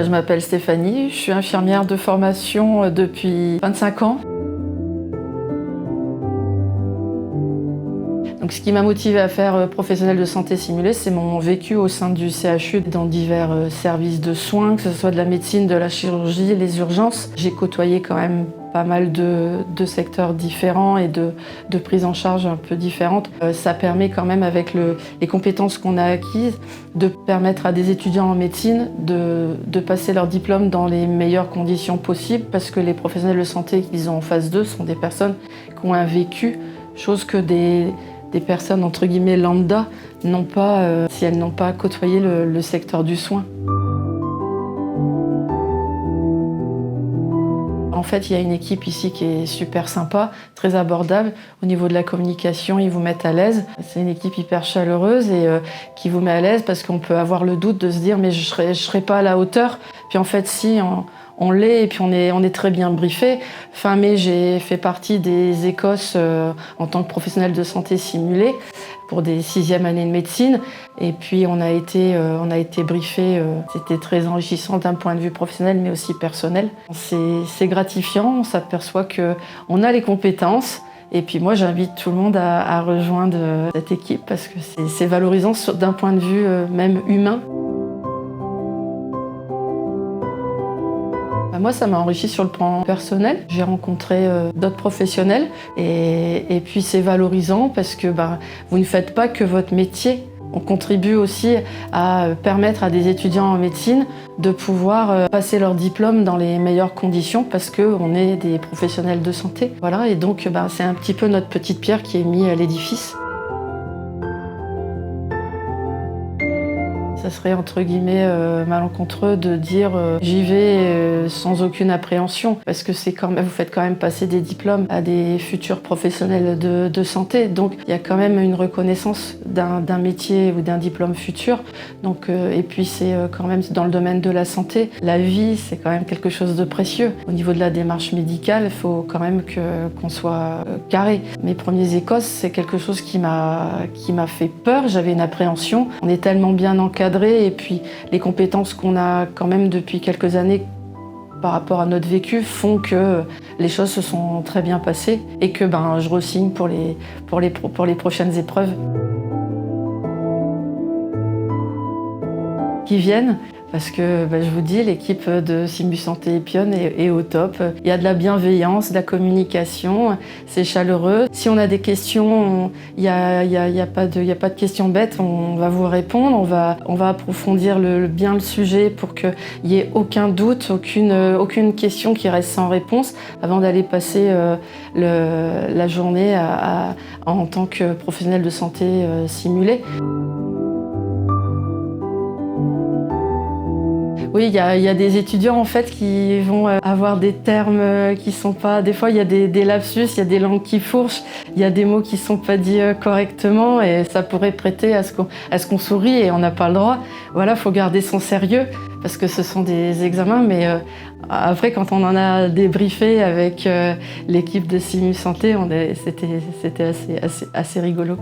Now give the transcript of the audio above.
Je m'appelle Stéphanie, je suis infirmière de formation depuis 25 ans. Donc, ce qui m'a motivée à faire professionnelle de santé simulée, c'est mon vécu au sein du CHU dans divers services de soins, que ce soit de la médecine, de la chirurgie, les urgences. J'ai côtoyé quand même pas mal de secteurs différents et de prises en charge un peu différentes. Ça permet quand même, avec les compétences qu'on a acquises, de permettre à des étudiants en médecine de passer leur diplôme dans les meilleures conditions possibles, parce que les professionnels de santé qu'ils ont en face d'eux sont des personnes qui ont un vécu, chose que des personnes entre guillemets lambda n'ont pas si elles n'ont pas côtoyé le secteur du soin. En fait, il y a une équipe ici qui est super sympa, très abordable. Au niveau de la communication, ils vous mettent à l'aise. C'est une équipe hyper chaleureuse et qui vous met à l'aise, parce qu'on peut avoir le doute de se dire mais je serai pas à la hauteur. Puis en fait, si, on l'est, et puis on est très bien briefé. Fin mai, j'ai fait partie des Écosses en tant que professionnelle de santé simulée pour des 6e années de médecine. Et puis on a été briefé. C'était très enrichissant d'un point de vue professionnel, mais aussi personnel. C'est gratifiant, on s'aperçoit qu'on a les compétences. Et puis moi, j'invite tout le monde à rejoindre cette équipe, parce que c'est valorisant d'un point de vue même humain. Moi, ça m'a enrichi sur le plan personnel. J'ai rencontré d'autres professionnels et puis c'est valorisant, parce que vous ne faites pas que votre métier. On contribue aussi à permettre à des étudiants en médecine de pouvoir passer leur diplôme dans les meilleures conditions, parce qu'on est des professionnels de santé. Voilà, et donc c'est un petit peu notre petite pierre qui est mise à l'édifice. Ça serait entre guillemets malencontreux de dire j'y vais sans aucune appréhension, parce que vous faites quand même passer des diplômes à des futurs professionnels de santé, donc il y a quand même une reconnaissance d'un métier ou d'un diplôme futur. Donc, et puis c'est quand même dans le domaine de la santé, la vie c'est quand même quelque chose de précieux. Au niveau de la démarche médicale, il faut quand même qu'on soit carré. Mes premiers Écosses, c'est quelque chose qui m'a fait peur, j'avais une appréhension. On est tellement bien encadré, et puis les compétences qu'on a quand même depuis quelques années par rapport à notre vécu font que les choses se sont très bien passées, et que je re-signe pour les prochaines épreuves qui viennent. Parce que je vous dis, l'équipe de Simu Santé Épionne est au top. Il y a de la bienveillance, de la communication, c'est chaleureux. Si on a des questions, il y a pas de questions bêtes, on va vous répondre, on va approfondir bien le sujet pour qu'il n'y ait aucun doute, aucune question qui reste sans réponse, avant d'aller passer la journée en tant que professionnel de santé simulé. Oui, il y a des étudiants en fait qui vont avoir des termes qui sont pas... Des fois, il y a des lapsus, il y a des langues qui fourchent, il y a des mots qui sont pas dits correctement, et ça pourrait prêter à ce qu'on sourie, et on n'a pas le droit. Voilà, faut garder son sérieux, parce que ce sont des examens, mais après, quand on en a débriefé avec l'équipe de Simu Santé, c'était assez rigolo.